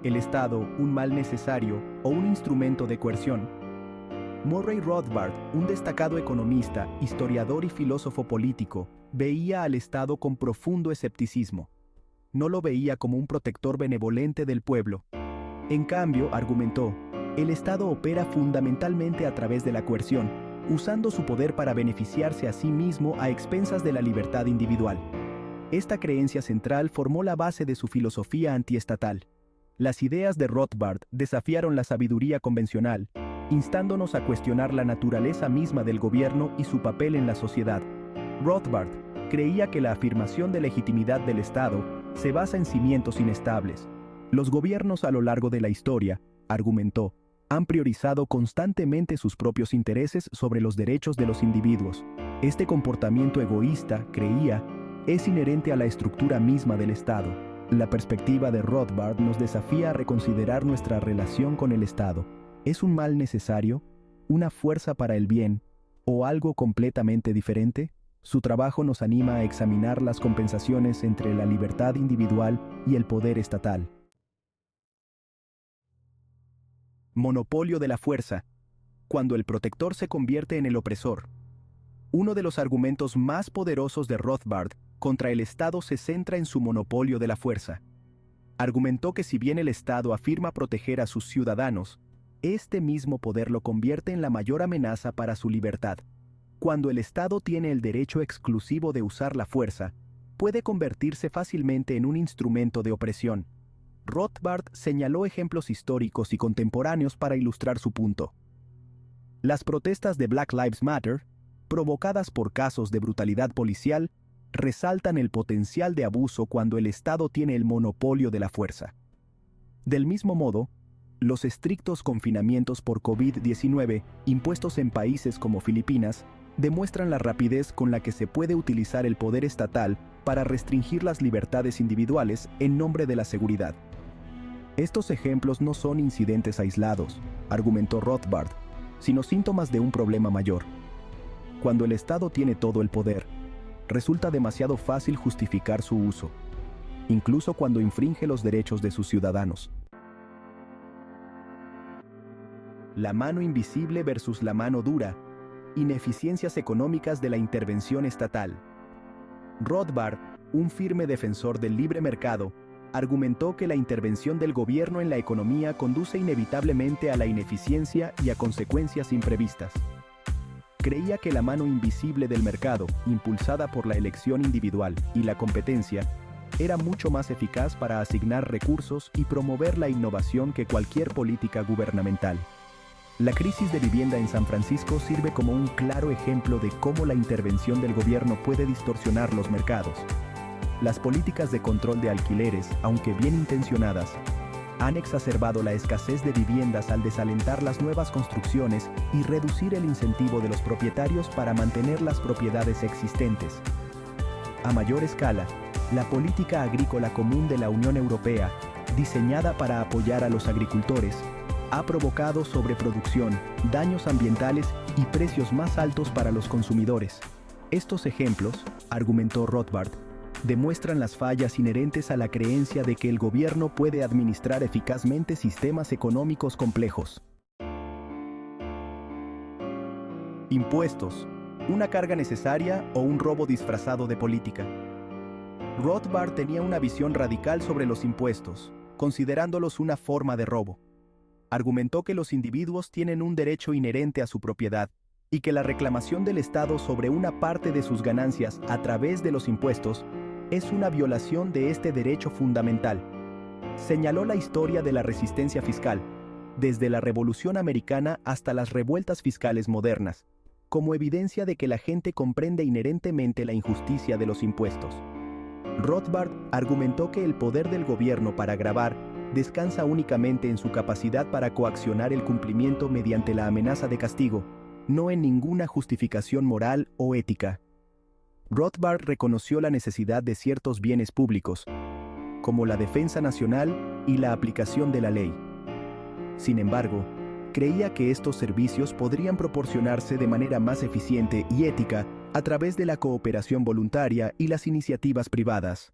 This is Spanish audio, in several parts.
el Estado un mal necesario o un instrumento de coerción. Murray Rothbard, un destacado economista, historiador y filósofo político, veía al Estado con profundo escepticismo. No lo veía como un protector benevolente del pueblo. En cambio, argumentó, el Estado opera fundamentalmente a través de la coerción, usando su poder para beneficiarse a sí mismo a expensas de la libertad individual. Esta creencia central formó la base de su filosofía antiestatal. Las ideas de Rothbard desafiaron la sabiduría convencional, instándonos a cuestionar la naturaleza misma del gobierno y su papel en la sociedad. Rothbard creía que la afirmación de legitimidad del Estado se basa en cimientos inestables. Los gobiernos a lo largo de la historia, argumentó, han priorizado constantemente sus propios intereses sobre los derechos de los individuos. Este comportamiento egoísta, creía, es inherente a la estructura misma del Estado. La perspectiva de Rothbard nos desafía a reconsiderar nuestra relación con el Estado. ¿Es un mal necesario? ¿Una fuerza para el bien? ¿O algo completamente diferente? Su trabajo nos anima a examinar las compensaciones entre la libertad individual y el poder estatal. Monopolio de la fuerza. Cuando el protector se convierte en el opresor. Uno de los argumentos más poderosos de Rothbard contra el Estado se centra en su monopolio de la fuerza. Argumentó que si bien el Estado afirma proteger a sus ciudadanos, este mismo poder lo convierte en la mayor amenaza para su libertad. Cuando el Estado tiene el derecho exclusivo de usar la fuerza, puede convertirse fácilmente en un instrumento de opresión. Rothbard señaló ejemplos históricos y contemporáneos para ilustrar su punto. Las protestas de Black Lives Matter, provocadas por casos de brutalidad policial, resaltan el potencial de abuso cuando el Estado tiene el monopolio de la fuerza. Del mismo modo, los estrictos confinamientos por COVID-19 impuestos en países como Filipinas demuestran la rapidez con la que se puede utilizar el poder estatal para restringir las libertades individuales en nombre de la seguridad. Estos ejemplos no son incidentes aislados, argumentó Rothbard, sino síntomas de un problema mayor. Cuando el Estado tiene todo el poder, resulta demasiado fácil justificar su uso, incluso cuando infringe los derechos de sus ciudadanos. La mano invisible versus la mano dura. Ineficiencias económicas de la intervención estatal. Rothbard, un firme defensor del libre mercado, argumentó que la intervención del gobierno en la economía conduce inevitablemente a la ineficiencia y a consecuencias imprevistas. Creía que la mano invisible del mercado, impulsada por la elección individual y la competencia, era mucho más eficaz para asignar recursos y promover la innovación que cualquier política gubernamental. La crisis de vivienda en San Francisco sirve como un claro ejemplo de cómo la intervención del gobierno puede distorsionar los mercados. Las políticas de control de alquileres, aunque bien intencionadas, han exacerbado la escasez de viviendas al desalentar las nuevas construcciones y reducir el incentivo de los propietarios para mantener las propiedades existentes. A mayor escala, la política agrícola común de la Unión Europea, diseñada para apoyar a los agricultores, ha provocado sobreproducción, daños ambientales y precios más altos para los consumidores. Estos ejemplos, argumentó Rothbard, demuestran las fallas inherentes a la creencia de que el gobierno puede administrar eficazmente sistemas económicos complejos. Impuestos, una carga necesaria o un robo disfrazado de política. Rothbard tenía una visión radical sobre los impuestos, considerándolos una forma de robo. Argumentó que los individuos tienen un derecho inherente a su propiedad y que la reclamación del Estado sobre una parte de sus ganancias a través de los impuestos es una violación de este derecho fundamental. Señaló la historia de la resistencia fiscal, desde la Revolución Americana hasta las revueltas fiscales modernas, como evidencia de que la gente comprende inherentemente la injusticia de los impuestos. Rothbard argumentó que el poder del gobierno para gravar descansa únicamente en su capacidad para coaccionar el cumplimiento mediante la amenaza de castigo, no en ninguna justificación moral o ética. Rothbard reconoció la necesidad de ciertos bienes públicos, como la defensa nacional y la aplicación de la ley. Sin embargo, creía que estos servicios podrían proporcionarse de manera más eficiente y ética a través de la cooperación voluntaria y las iniciativas privadas.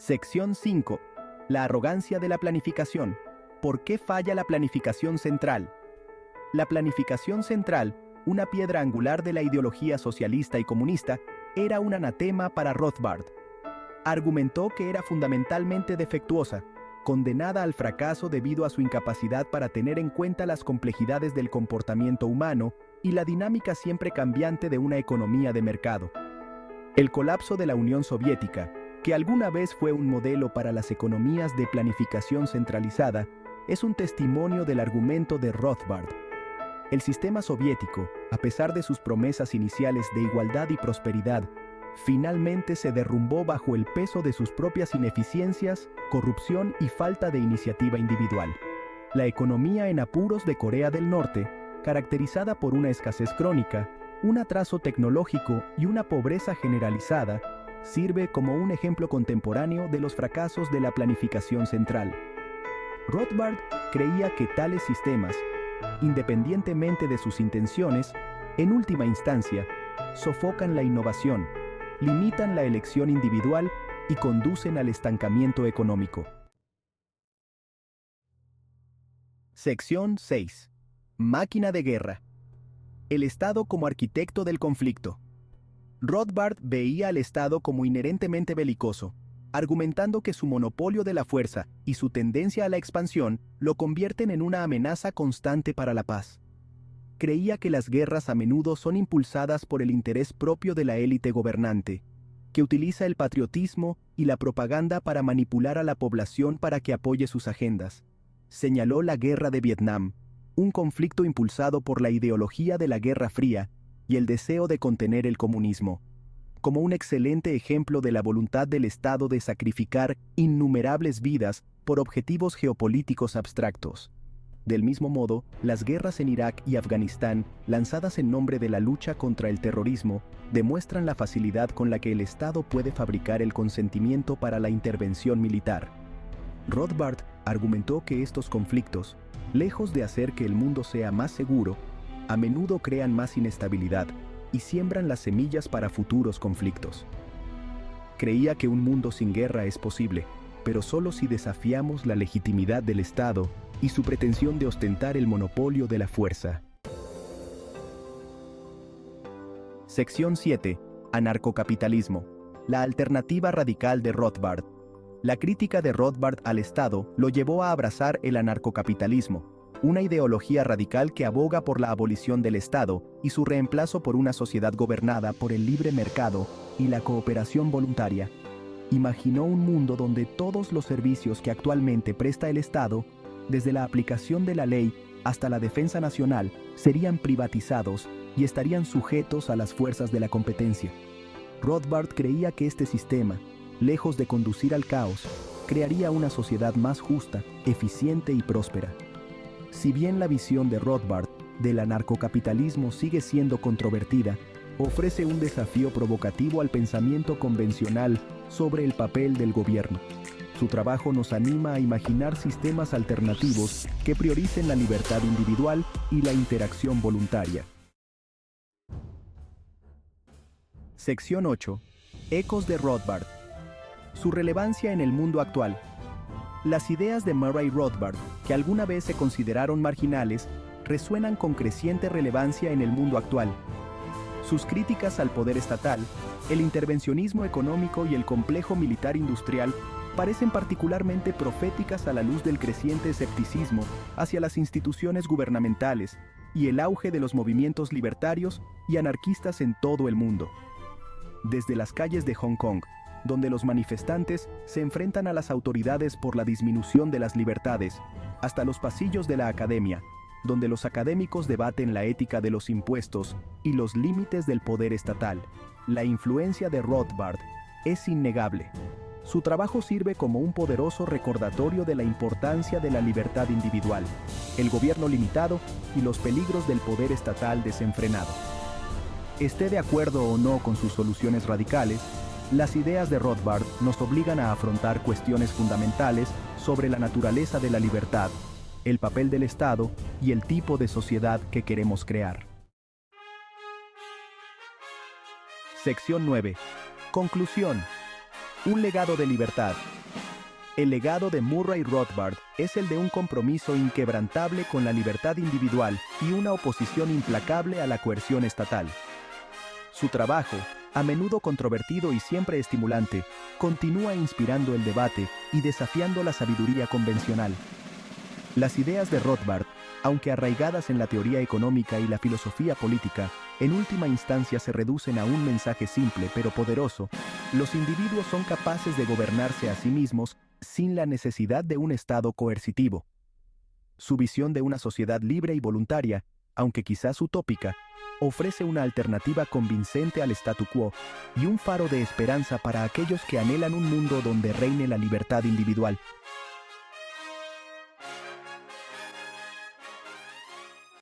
Sección 5. La arrogancia de la planificación. ¿Por qué falla la planificación central? La planificación central, una piedra angular de la ideología socialista y comunista, era un anatema para Rothbard. Argumentó que era fundamentalmente defectuosa, condenada al fracaso debido a su incapacidad para tener en cuenta las complejidades del comportamiento humano y la dinámica siempre cambiante de una economía de mercado. El colapso de la Unión Soviética, que alguna vez fue un modelo para las economías de planificación centralizada, es un testimonio del argumento de Rothbard. El sistema soviético, a pesar de sus promesas iniciales de igualdad y prosperidad, finalmente se derrumbó bajo el peso de sus propias ineficiencias, corrupción y falta de iniciativa individual. La economía en apuros de Corea del Norte, caracterizada por una escasez crónica, un atraso tecnológico y una pobreza generalizada, sirve como un ejemplo contemporáneo de los fracasos de la planificación central. Rothbard creía que tales sistemas, independientemente de sus intenciones, en última instancia, sofocan la innovación, limitan la elección individual y conducen al estancamiento económico. Sección 6. Máquina de guerra. El Estado como arquitecto del conflicto. Rothbard veía al Estado como inherentemente belicoso, argumentando que su monopolio de la fuerza y su tendencia a la expansión lo convierten en una amenaza constante para la paz. Creía que las guerras a menudo son impulsadas por el interés propio de la élite gobernante, que utiliza el patriotismo y la propaganda para manipular a la población para que apoye sus agendas. Señaló la Guerra de Vietnam, un conflicto impulsado por la ideología de la Guerra Fría y el deseo de contener el comunismo, como un excelente ejemplo de la voluntad del Estado de sacrificar innumerables vidas por objetivos geopolíticos abstractos. Del mismo modo, las guerras en Irak y Afganistán, lanzadas en nombre de la lucha contra el terrorismo, demuestran la facilidad con la que el Estado puede fabricar el consentimiento para la intervención militar. Rothbard argumentó que estos conflictos, lejos de hacer que el mundo sea más seguro, a menudo crean más inestabilidad y siembran las semillas para futuros conflictos. Creía que un mundo sin guerra es posible, pero solo si desafiamos la legitimidad del Estado y su pretensión de ostentar el monopolio de la fuerza. Sección 7. Anarcocapitalismo. La alternativa radical de Rothbard. La crítica de Rothbard al Estado lo llevó a abrazar el anarcocapitalismo, una ideología radical que aboga por la abolición del Estado y su reemplazo por una sociedad gobernada por el libre mercado y la cooperación voluntaria. Imaginó un mundo donde todos los servicios que actualmente presta el Estado, desde la aplicación de la ley hasta la defensa nacional, serían privatizados y estarían sujetos a las fuerzas de la competencia. Rothbard creía que este sistema, lejos de conducir al caos, crearía una sociedad más justa, eficiente y próspera. Si bien la visión de Rothbard del anarcocapitalismo sigue siendo controvertida, ofrece un desafío provocativo al pensamiento convencional sobre el papel del gobierno. Su trabajo nos anima a imaginar sistemas alternativos que prioricen la libertad individual y la interacción voluntaria. Sección 8. Ecos de Rothbard. Su relevancia en el mundo actual. Las ideas de Murray Rothbard, que alguna vez se consideraron marginales, resuenan con creciente relevancia en el mundo actual. Sus críticas al poder estatal, el intervencionismo económico y el complejo militar industrial parecen particularmente proféticas a la luz del creciente escepticismo hacia las instituciones gubernamentales y el auge de los movimientos libertarios y anarquistas en todo el mundo. Desde las calles de Hong Kong, donde los manifestantes se enfrentan a las autoridades por la disminución de las libertades, hasta los pasillos de la academia, donde los académicos debaten la ética de los impuestos y los límites del poder estatal. La influencia de Rothbard es innegable. Su trabajo sirve como un poderoso recordatorio de la importancia de la libertad individual, el gobierno limitado y los peligros del poder estatal desenfrenado. Esté de acuerdo o no con sus soluciones radicales, las ideas de Rothbard nos obligan a afrontar cuestiones fundamentales sobre la naturaleza de la libertad, el papel del Estado y el tipo de sociedad que queremos crear. Sección 9. Conclusión. Un legado de libertad. El legado de Murray Rothbard es el de un compromiso inquebrantable con la libertad individual y una oposición implacable a la coerción estatal. Su trabajo, a menudo controvertido y siempre estimulante, continúa inspirando el debate y desafiando la sabiduría convencional. Las ideas de Rothbard, aunque arraigadas en la teoría económica y la filosofía política, en última instancia se reducen a un mensaje simple pero poderoso: los individuos son capaces de gobernarse a sí mismos sin la necesidad de un Estado coercitivo. Su visión de una sociedad libre y voluntaria, aunque quizás utópica, ofrece una alternativa convincente al statu quo y un faro de esperanza para aquellos que anhelan un mundo donde reine la libertad individual.